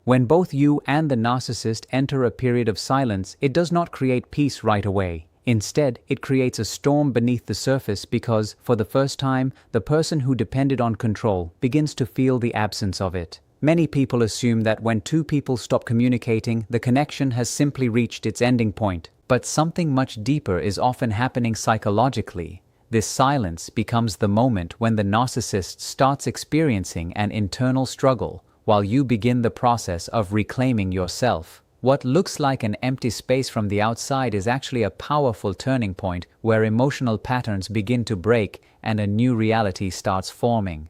When both you and the narcissist enter a period of silence, it does not create peace right away. Instead, it creates a storm beneath the surface because, for the first time, the person who depended on control begins to feel the absence of it. Many people assume that when two people stop communicating, the connection has simply reached its ending point. But something much deeper is often happening psychologically. This silence becomes the moment when the narcissist starts experiencing an internal struggle, while you begin the process of reclaiming yourself. What looks like an empty space from the outside is actually a powerful turning point where emotional patterns begin to break and a new reality starts forming.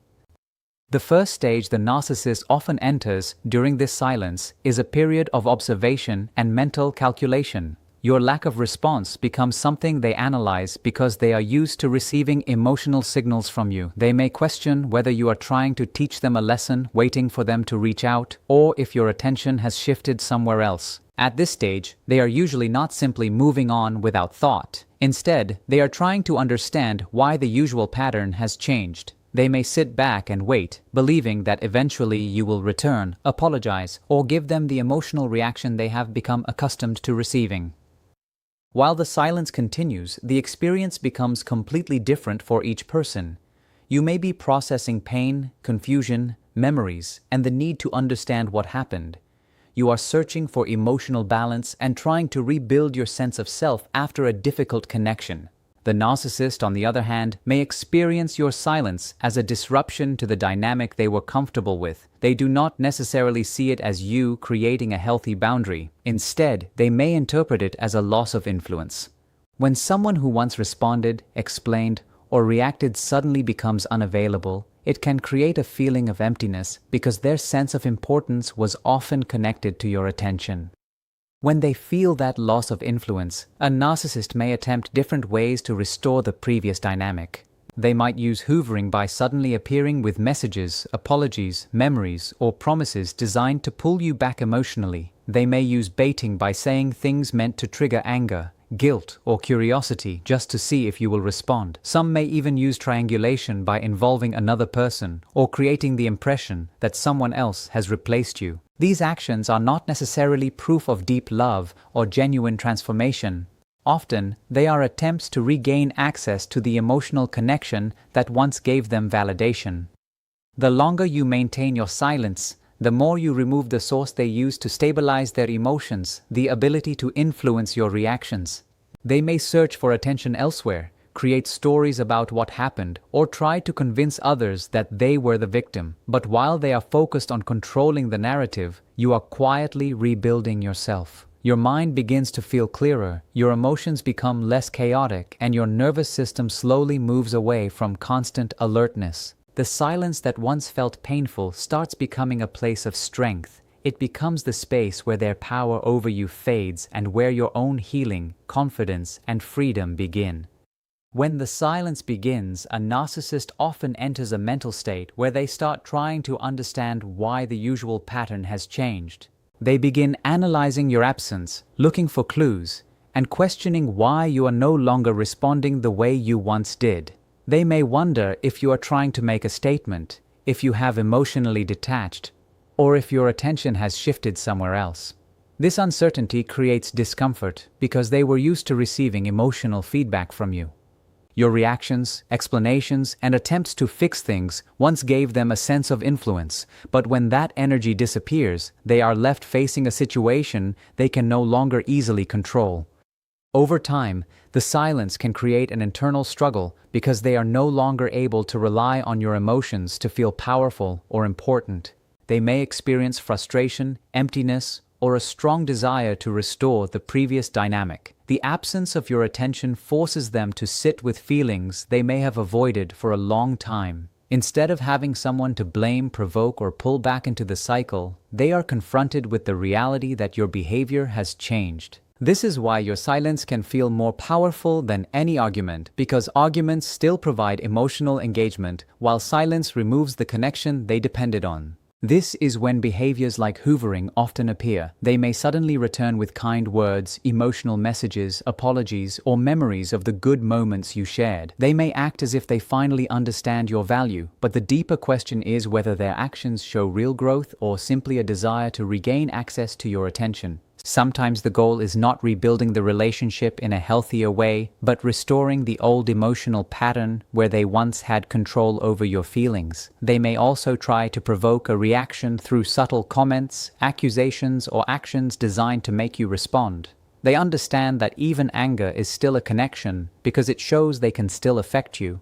The first stage the narcissist often enters during this silence is a period of observation and mental calculation. Your lack of response becomes something they analyze because they are used to receiving emotional signals from you. They may question whether you are trying to teach them a lesson, waiting for them to reach out, or if your attention has shifted somewhere else. At this stage, they are usually not simply moving on without thought. Instead, they are trying to understand why the usual pattern has changed. They may sit back and wait, believing that eventually you will return, apologize, or give them the emotional reaction they have become accustomed to receiving. While the silence continues, the experience becomes completely different for each person. You may be processing pain, confusion, memories, and the need to understand what happened. You are searching for emotional balance and trying to rebuild your sense of self after a difficult connection. The narcissist, on the other hand, may experience your silence as a disruption to the dynamic they were comfortable with. They do not necessarily see it as you creating a healthy boundary. Instead, they may interpret it as a loss of influence. When someone who once responded, explained, or reacted suddenly becomes unavailable, it can create a feeling of emptiness because their sense of importance was often connected to your attention. When they feel that loss of influence, a narcissist may attempt different ways to restore the previous dynamic. They might use hoovering by suddenly appearing with messages, apologies, memories, or promises designed to pull you back emotionally. They may use baiting by saying things meant to trigger anger, guilt, or curiosity just to see if you will respond. Some may even use triangulation by involving another person or creating the impression that someone else has replaced you. These actions are not necessarily proof of deep love or genuine transformation. Often, they are attempts to regain access to the emotional connection that once gave them validation. The longer you maintain your silence, the more you remove the source they use to stabilize their emotions, the ability to influence your reactions. They may search for attention elsewhere, create stories about what happened, or try to convince others that they were the victim. But while they are focused on controlling the narrative, you are quietly rebuilding yourself. Your mind begins to feel clearer, your emotions become less chaotic, and your nervous system slowly moves away from constant alertness. The silence that once felt painful starts becoming a place of strength. It becomes the space where their power over you fades and where your own healing, confidence, and freedom begin. When the silence begins, a narcissist often enters a mental state where they start trying to understand why the usual pattern has changed. They begin analyzing your absence, looking for clues, and questioning why you are no longer responding the way you once did. They may wonder if you are trying to make a statement, if you have emotionally detached, or if your attention has shifted somewhere else. This uncertainty creates discomfort because they were used to receiving emotional feedback from you. Your reactions, explanations, and attempts to fix things once gave them a sense of influence, but when that energy disappears, they are left facing a situation they can no longer easily control. Over time, the silence can create an internal struggle because they are no longer able to rely on your emotions to feel powerful or important. They may experience frustration, emptiness, or a strong desire to restore the previous dynamic. The absence of your attention forces them to sit with feelings they may have avoided for a long time. Instead of having someone to blame, provoke, or pull back into the cycle, they are confronted with the reality that your behavior has changed. This is why your silence can feel more powerful than any argument, because arguments still provide emotional engagement, while silence removes the connection they depended on. This is when behaviors like hoovering often appear. They may suddenly return with kind words, emotional messages, apologies, or memories of the good moments you shared. They may act as if they finally understand your value, but the deeper question is whether their actions show real growth or simply a desire to regain access to your attention. Sometimes the goal is not rebuilding the relationship in a healthier way, but restoring the old emotional pattern where they once had control over your feelings. They may also try to provoke a reaction through subtle comments, accusations, or actions designed to make you respond. They understand that even anger is still a connection because it shows they can still affect you.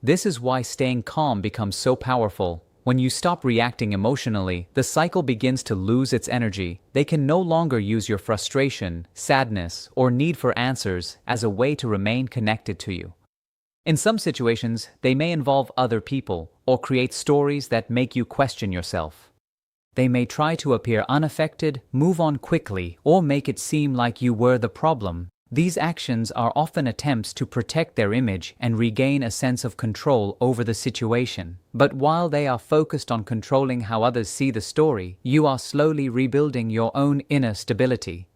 This is why staying calm becomes so powerful. When you stop reacting emotionally, the cycle begins to lose its energy. They can no longer use your frustration, sadness, or need for answers as a way to remain connected to you. In some situations, they may involve other people or create stories that make you question yourself. They may try to appear unaffected, move on quickly, or make it seem like you were the problem. These actions are often attempts to protect their image and regain a sense of control over the situation. But while they are focused on controlling how others see the story, you are slowly rebuilding your own inner stability.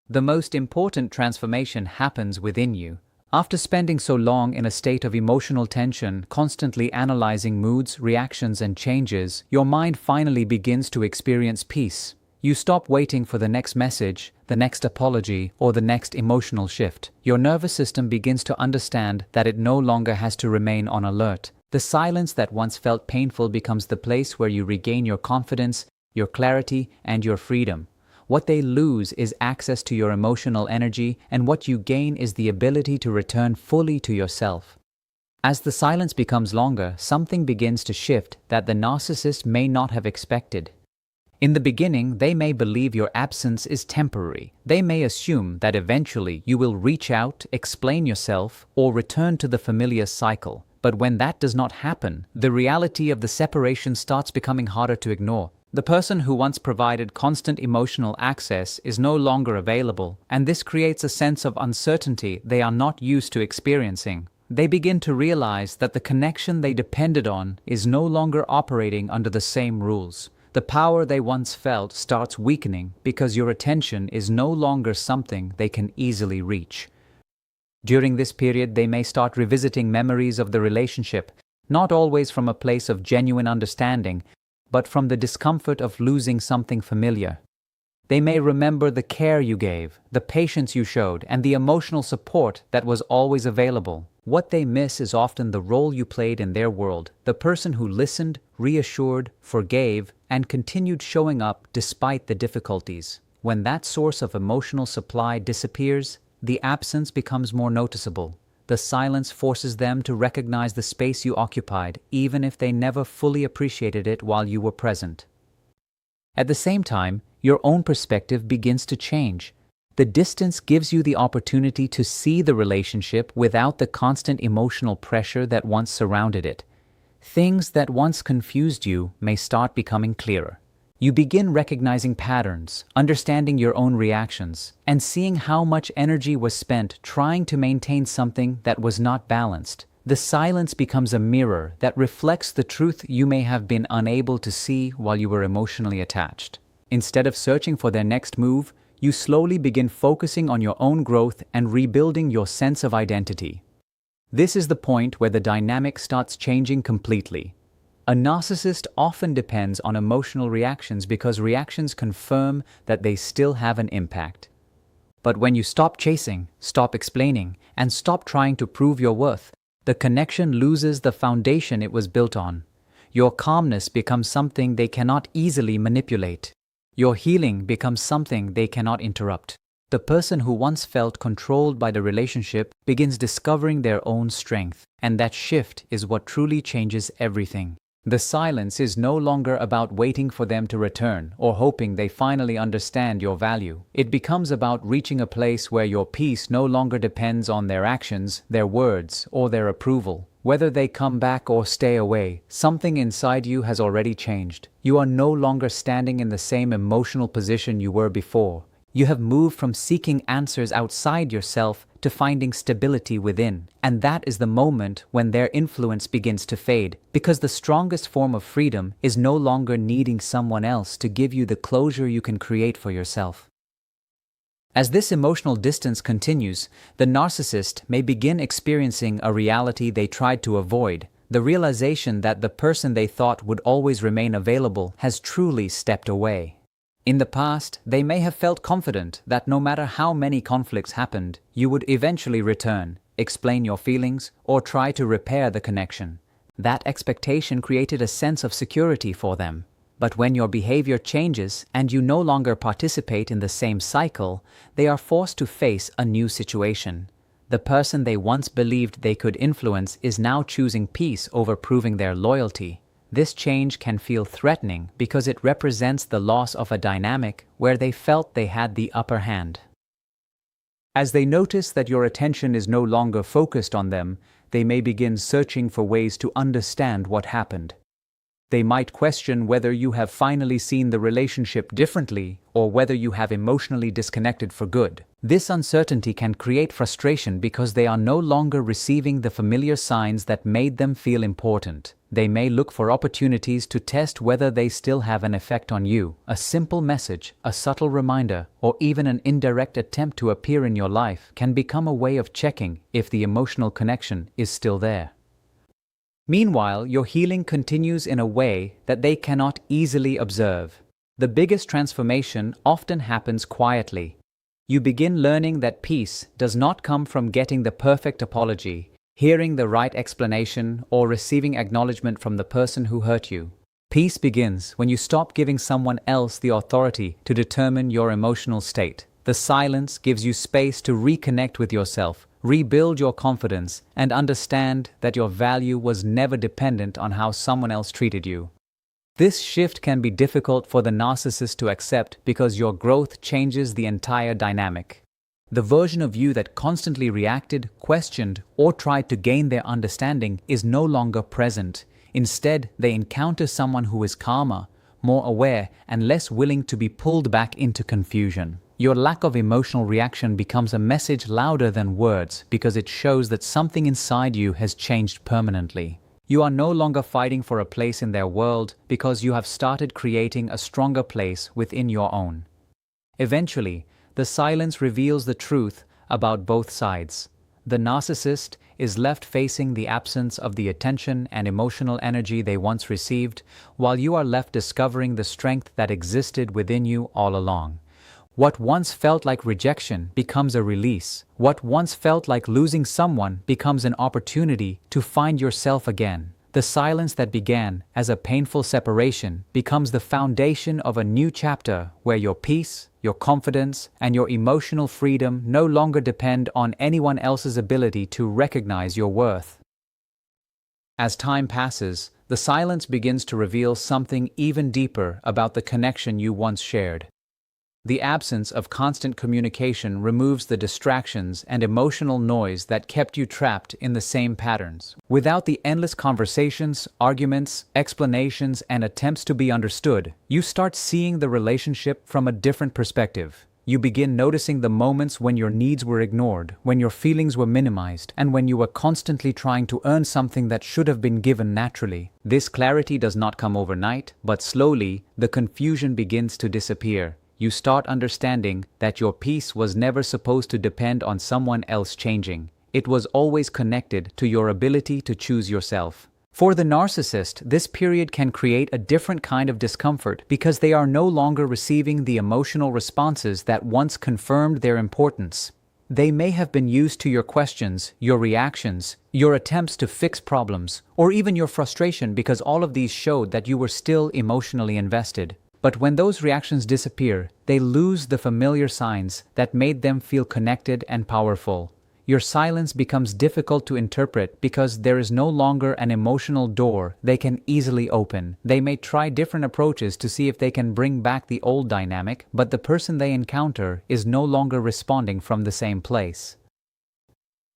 The most important transformation happens within you. After spending so long in a state of emotional tension, constantly analyzing moods, reactions, and changes, your mind finally begins to experience peace. You stop waiting for the next message, the next apology, or the next emotional shift. Your nervous system begins to understand that it no longer has to remain on alert. The silence that once felt painful becomes the place where you regain your confidence, your clarity, and your freedom. What they lose is access to your emotional energy, and what you gain is the ability to return fully to yourself. As the silence becomes longer, something begins to shift that the narcissist may not have expected. In the beginning, they may believe your absence is temporary. They may assume that eventually you will reach out, explain yourself, or return to the familiar cycle. But when that does not happen, the reality of the separation starts becoming harder to ignore. The person who once provided constant emotional access is no longer available, and this creates a sense of uncertainty they are not used to experiencing. They begin to realize that the connection they depended on is no longer operating under the same rules. The power they once felt starts weakening because your attention is no longer something they can easily reach. During this period, they may start revisiting memories of the relationship, not always from a place of genuine understanding, but from the discomfort of losing something familiar. They may remember the care you gave, the patience you showed, and the emotional support that was always available. What they miss is often the role you played in their world, the person who listened, reassured, forgave, and continued showing up despite the difficulties. When that source of emotional supply disappears, the absence becomes more noticeable. The silence forces them to recognize the space you occupied, even if they never fully appreciated it while you were present. At the same time, your own perspective begins to change. The distance gives you the opportunity to see the relationship without the constant emotional pressure that once surrounded it. Things that once confused you may start becoming clearer. You begin recognizing patterns, understanding your own reactions, and seeing how much energy was spent trying to maintain something that was not balanced. The silence becomes a mirror that reflects the truth you may have been unable to see while you were emotionally attached. Instead of searching for their next move, you slowly begin focusing on your own growth and rebuilding your sense of identity. This is the point where the dynamic starts changing completely. A narcissist often depends on emotional reactions because reactions confirm that they still have an impact. But when you stop chasing, stop explaining, and stop trying to prove your worth, the connection loses the foundation it was built on. Your calmness becomes something they cannot easily manipulate. Your healing becomes something they cannot interrupt. The person who once felt controlled by the relationship begins discovering their own strength, and that shift is what truly changes everything. The silence is no longer about waiting for them to return or hoping they finally understand your value. It becomes about reaching a place where your peace no longer depends on their actions, their words, or their approval. Whether they come back or stay away, something inside you has already changed. You are no longer standing in the same emotional position you were before. You have moved from seeking answers outside yourself to finding stability within. And that is the moment when their influence begins to fade, because the strongest form of freedom is no longer needing someone else to give you the closure you can create for yourself. As this emotional distance continues, the narcissist may begin experiencing a reality they tried to avoid, the realization that the person they thought would always remain available has truly stepped away. In the past, they may have felt confident that no matter how many conflicts happened, you would eventually return, explain your feelings, or try to repair the connection. That expectation created a sense of security for them. But when your behavior changes and you no longer participate in the same cycle, they are forced to face a new situation. The person they once believed they could influence is now choosing peace over proving their loyalty. This change can feel threatening because it represents the loss of a dynamic where they felt they had the upper hand. As they notice that your attention is no longer focused on them, they may begin searching for ways to understand what happened. They might question whether you have finally seen the relationship differently or whether you have emotionally disconnected for good. This uncertainty can create frustration because they are no longer receiving the familiar signs that made them feel important. They may look for opportunities to test whether they still have an effect on you. A simple message, a subtle reminder, or even an indirect attempt to appear in your life can become a way of checking if the emotional connection is still there. Meanwhile, your healing continues in a way that they cannot easily observe. The biggest transformation often happens quietly. You begin learning that peace does not come from getting the perfect apology, hearing the right explanation, or receiving acknowledgement from the person who hurt you. Peace begins when you stop giving someone else the authority to determine your emotional state. The silence gives you space to reconnect with yourself, rebuild your confidence, and understand that your value was never dependent on how someone else treated you. This shift can be difficult for the narcissist to accept because your growth changes the entire dynamic. The version of you that constantly reacted, questioned, or tried to gain their understanding is no longer present. Instead, they encounter someone who is calmer, more aware, and less willing to be pulled back into confusion. Your lack of emotional reaction becomes a message louder than words because it shows that something inside you has changed permanently. You are no longer fighting for a place in their world because you have started creating a stronger place within your own. Eventually, the silence reveals the truth about both sides. The narcissist is left facing the absence of the attention and emotional energy they once received, while you are left discovering the strength that existed within you all along. What once felt like rejection becomes a release. What once felt like losing someone becomes an opportunity to find yourself again. The silence that began as a painful separation becomes the foundation of a new chapter where your peace, your confidence, and your emotional freedom no longer depend on anyone else's ability to recognize your worth. As time passes, the silence begins to reveal something even deeper about the connection you once shared. The absence of constant communication removes the distractions and emotional noise that kept you trapped in the same patterns. Without the endless conversations, arguments, explanations, and attempts to be understood, you start seeing the relationship from a different perspective. You begin noticing the moments when your needs were ignored, when your feelings were minimized, and when you were constantly trying to earn something that should have been given naturally. This clarity does not come overnight, but slowly, the confusion begins to disappear. You start understanding that your peace was never supposed to depend on someone else changing. It was always connected to your ability to choose yourself. For the narcissist, this period can create a different kind of discomfort because they are no longer receiving the emotional responses that once confirmed their importance. They may have been used to your questions, your reactions, your attempts to fix problems, or even your frustration because all of these showed that you were still emotionally invested. But when those reactions disappear, they lose the familiar signs that made them feel connected and powerful. Your silence becomes difficult to interpret because there is no longer an emotional door they can easily open. They may try different approaches to see if they can bring back the old dynamic, but the person they encounter is no longer responding from the same place.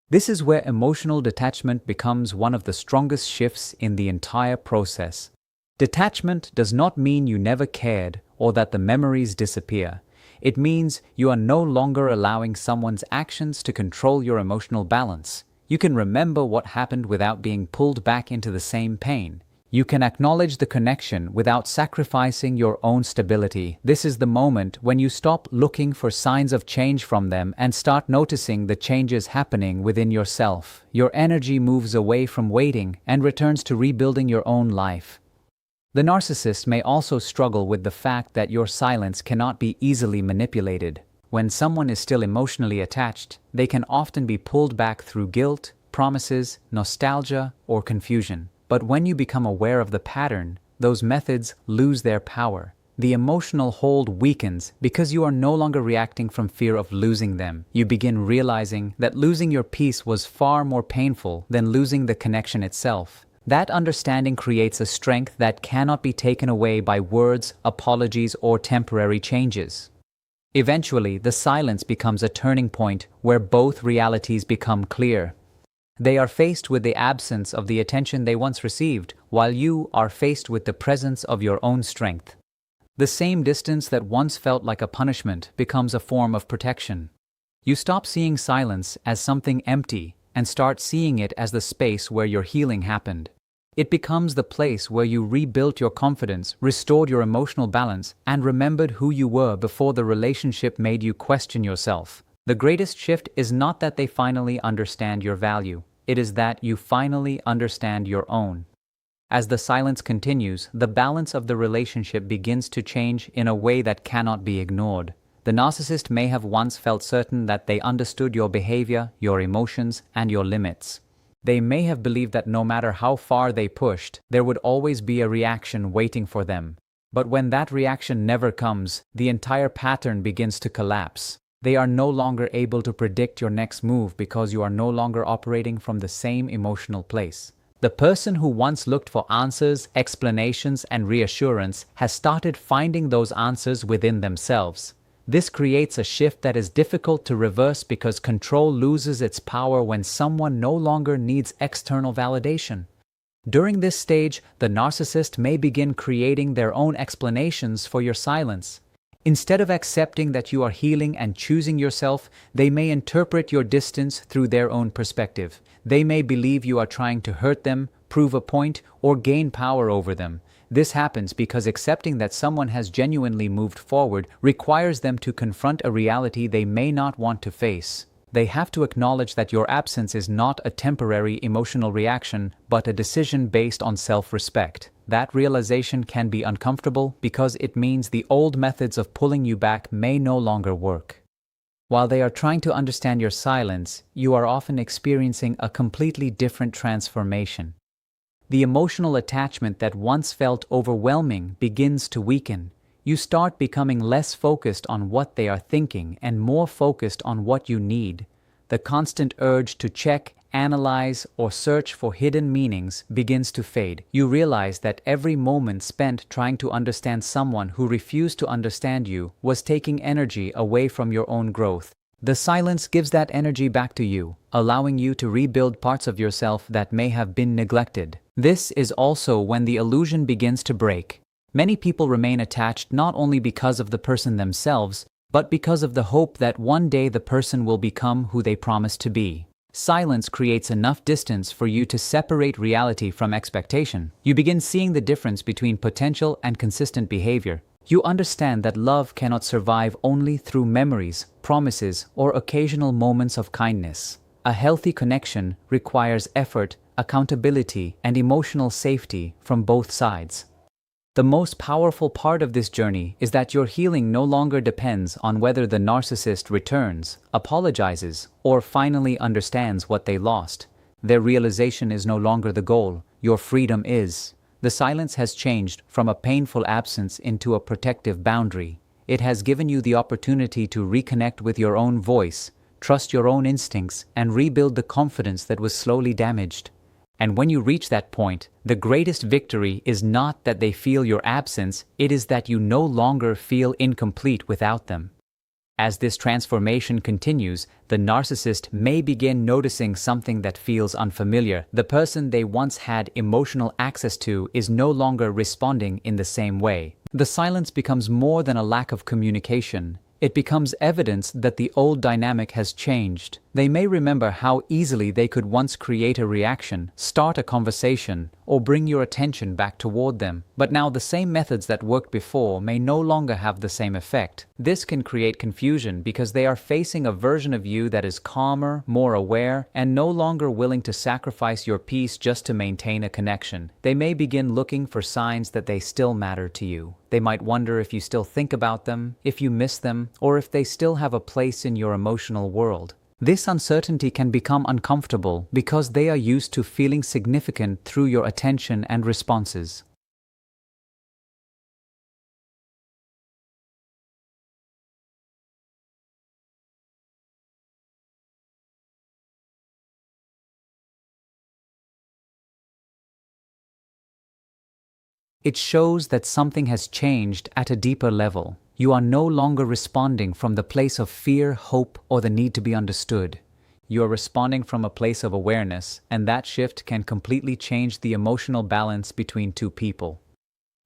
This is where emotional detachment becomes one of the strongest shifts in the entire process. Detachment does not mean you never cared or that the memories disappear. It means you are no longer allowing someone's actions to control your emotional balance. You can remember what happened without being pulled back into the same pain. You can acknowledge the connection without sacrificing your own stability. This is the moment when you stop looking for signs of change from them and start noticing the changes happening within yourself. Your energy moves away from waiting and returns to rebuilding your own life. The narcissist may also struggle with the fact that your silence cannot be easily manipulated. When someone is still emotionally attached, they can often be pulled back through guilt, promises, nostalgia, or confusion. But when you become aware of the pattern, those methods lose their power. The emotional hold weakens because you are no longer reacting from fear of losing them. You begin realizing that losing your peace was far more painful than losing the connection itself. That understanding creates a strength that cannot be taken away by words, apologies, or temporary changes. Eventually, the silence becomes a turning point where both realities become clear. They are faced with the absence of the attention they once received, while you are faced with the presence of your own strength. The same distance that once felt like a punishment becomes a form of protection. You stop seeing silence as something empty and start seeing it as the space where your healing happened. It becomes the place where you rebuilt your confidence, restored your emotional balance, and remembered who you were before the relationship made you question yourself. The greatest shift is not that they finally understand your value. It is that you finally understand your own. As the silence continues, the balance of the relationship begins to change in a way that cannot be ignored. The narcissist may have once felt certain that they understood your behavior, your emotions, and your limits. They may have believed that no matter how far they pushed, there would always be a reaction waiting for them. But when that reaction never comes, the entire pattern begins to collapse. They are no longer able to predict your next move because you are no longer operating from the same emotional place. The person who once looked for answers, explanations, and reassurance has started finding those answers within themselves. This creates a shift that is difficult to reverse because control loses its power when someone no longer needs external validation. During this stage, the narcissist may begin creating their own explanations for your silence. Instead of accepting that you are healing and choosing yourself, they may interpret your distance through their own perspective. They may believe you are trying to hurt them, prove a point, or gain power over them. This happens because accepting that someone has genuinely moved forward requires them to confront a reality they may not want to face. They have to acknowledge that your absence is not a temporary emotional reaction, but a decision based on self-respect. That realization can be uncomfortable because it means the old methods of pulling you back may no longer work. While they are trying to understand your silence, you are often experiencing a completely different transformation. The emotional attachment that once felt overwhelming begins to weaken. You start becoming less focused on what they are thinking and more focused on what you need. The constant urge to check, analyze, or search for hidden meanings begins to fade. You realize that every moment spent trying to understand someone who refused to understand you was taking energy away from your own growth. The silence gives that energy back to you, allowing you to rebuild parts of yourself that may have been neglected. This is also when the illusion begins to break. Many people remain attached not only because of the person themselves, but because of the hope that one day the person will become who they promised to be. Silence creates enough distance for you to separate reality from expectation. You begin seeing the difference between potential and consistent behavior. You understand that love cannot survive only through memories, promises, or occasional moments of kindness. A healthy connection requires effort, accountability, and emotional safety from both sides. The most powerful part of this journey is that your healing no longer depends on whether the narcissist returns, apologizes, or finally understands what they lost. Their realization is no longer the goal. Your freedom is. The silence has changed from a painful absence into a protective boundary. It has given you the opportunity to reconnect with your own voice, trust your own instincts, and rebuild the confidence that was slowly damaged. And when you reach that point, the greatest victory is not that they feel your absence, it is that you no longer feel incomplete without them. As this transformation continues, the narcissist may begin noticing something that feels unfamiliar. The person they once had emotional access to is no longer responding in the same way. The silence becomes more than a lack of communication. it becomes evidence that the old dynamic has changed. They may remember how easily they could once create a reaction, start a conversation, or bring your attention back toward them. But now the same methods that worked before may no longer have the same effect. This can create confusion because they are facing a version of you that is calmer, more aware, and no longer willing to sacrifice your peace just to maintain a connection. They may begin looking for signs that they still matter to you. They might wonder if you still think about them, if you miss them, or if they still have a place in your emotional world. This uncertainty can become uncomfortable because they are used to feeling significant through your attention and responses. It shows that something has changed at a deeper level. You are no longer responding from the place of fear, hope, or the need to be understood. You are responding from a place of awareness, and that shift can completely change the emotional balance between two people.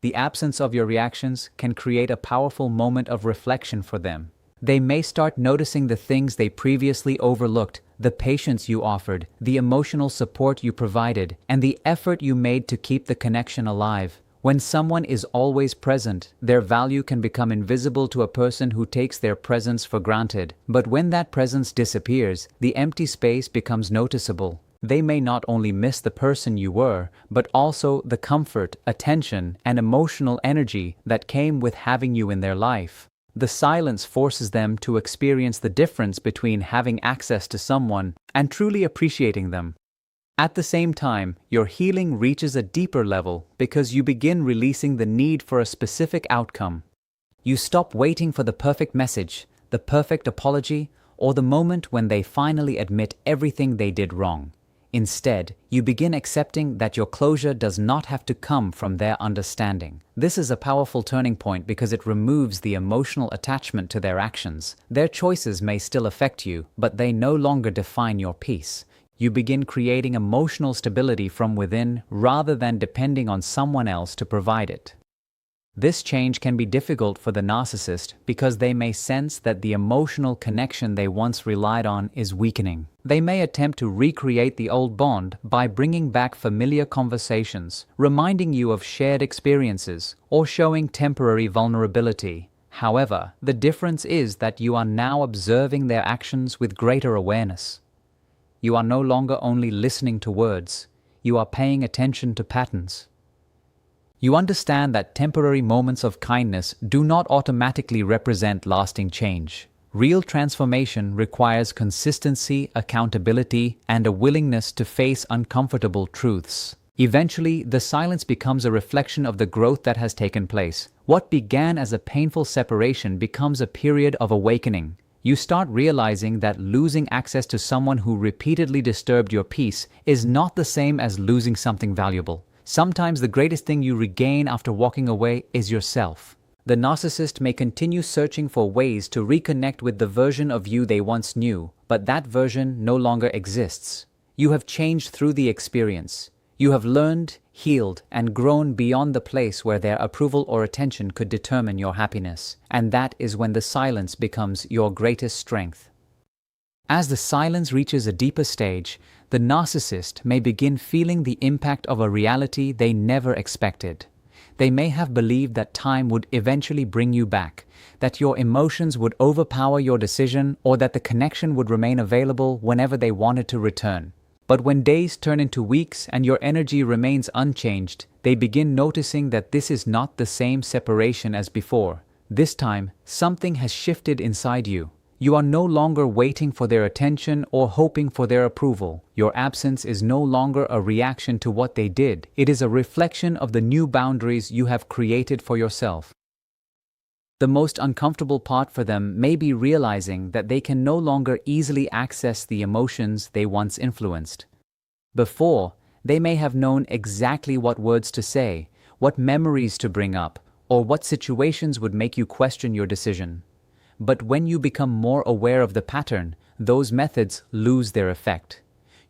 The absence of your reactions can create a powerful moment of reflection for them. They may start noticing the things they previously overlooked, the patience you offered, the emotional support you provided, and the effort you made to keep the connection alive. When someone is always present, their value can become invisible to a person who takes their presence for granted. But when that presence disappears, the empty space becomes noticeable. They may not only miss the person you were, but also the comfort, attention, and emotional energy that came with having you in their life. The silence forces them to experience the difference between having access to someone and truly appreciating them. At the same time, your healing reaches a deeper level because you begin releasing the need for a specific outcome. You stop waiting for the perfect message, the perfect apology, or the moment when they finally admit everything they did wrong. Instead, you begin accepting that your closure does not have to come from their understanding. This is a powerful turning point because it removes the emotional attachment to their actions. Their choices may still affect you, but they no longer define your peace. You begin creating emotional stability from within rather than depending on someone else to provide it. This change can be difficult for the narcissist because they may sense that the emotional connection they once relied on is weakening. They may attempt to recreate the old bond by bringing back familiar conversations, reminding you of shared experiences, or showing temporary vulnerability. However, the difference is that you are now observing their actions with greater awareness. You are no longer only listening to words, you are paying attention to patterns. You understand that temporary moments of kindness do not automatically represent lasting change. Real transformation requires consistency, accountability, and a willingness to face uncomfortable truths. Eventually, the silence becomes a reflection of the growth that has taken place. What began as a painful separation becomes a period of awakening. You start realizing that losing access to someone who repeatedly disturbed your peace is not the same as losing something valuable. Sometimes the greatest thing you regain after walking away is yourself. The narcissist may continue searching for ways to reconnect with the version of you they once knew, but that version no longer exists. You have changed through the experience. You have learned, healed, and grown beyond the place where their approval or attention could determine your happiness. And that is when the silence becomes your greatest strength. As the silence reaches a deeper stage, the narcissist may begin feeling the impact of a reality they never expected. They may have believed that time would eventually bring you back, that your emotions would overpower your decision, or that the connection would remain available whenever they wanted to return. But when days turn into weeks and your energy remains unchanged, they begin noticing that this is not the same separation as before. This time, something has shifted inside you. You are no longer waiting for their attention or hoping for their approval. Your absence is no longer a reaction to what they did. It is a reflection of the new boundaries you have created for yourself. The most uncomfortable part for them may be realizing that they can no longer easily access the emotions they once influenced. Before, they may have known exactly what words to say, what memories to bring up, or what situations would make you question your decision. But when you become more aware of the pattern, those methods lose their effect.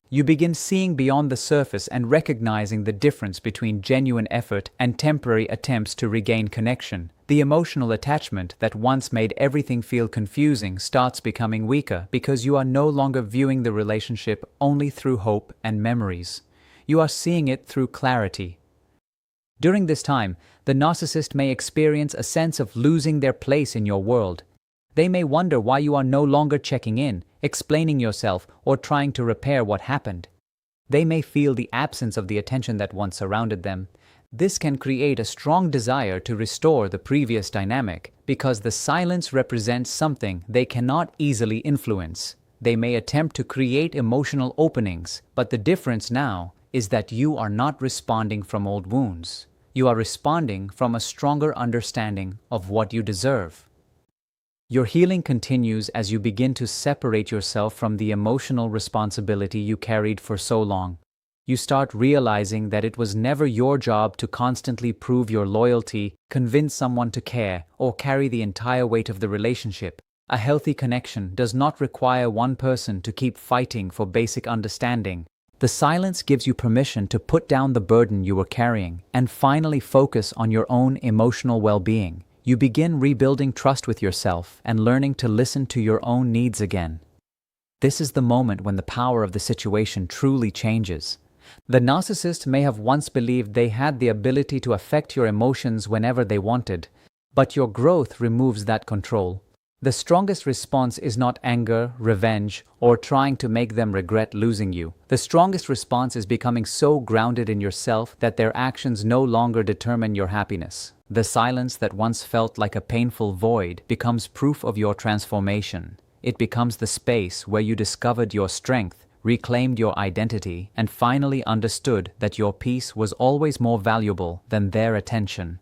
You begin seeing beyond the surface and recognizing the difference between genuine effort and temporary attempts to regain connection. The emotional attachment that once made everything feel confusing starts becoming weaker because you are no longer viewing the relationship only through hope and memories. You are seeing it through clarity. During this time, the narcissist may experience a sense of losing their place in your world. They may wonder why you are no longer checking in, explaining yourself, or trying to repair what happened. They may feel the absence of the attention that once surrounded them. This can create a strong desire to restore the previous dynamic because the silence represents something they cannot easily influence. They may attempt to create emotional openings, but the difference now is that you are not responding from old wounds. You are responding from a stronger understanding of what you deserve. Your healing continues as you begin to separate yourself from the emotional responsibility you carried for so long. You start realizing that it was never your job to constantly prove your loyalty, convince someone to care, or carry the entire weight of the relationship. A healthy connection does not require one person to keep fighting for basic understanding. The silence gives you permission to put down the burden you were carrying and finally focus on your own emotional well-being. You begin rebuilding trust with yourself and learning to listen to your own needs again. This is the moment when the power of the situation truly changes. The narcissist may have once believed they had the ability to affect your emotions whenever they wanted, but your growth removes that control. The strongest response is not anger, revenge, or trying to make them regret losing you. The strongest response is becoming so grounded in yourself that their actions no longer determine your happiness. The silence that once felt like a painful void becomes proof of your transformation. It becomes the space where you discovered your strength, reclaimed your identity, and finally understood that your peace was always more valuable than their attention.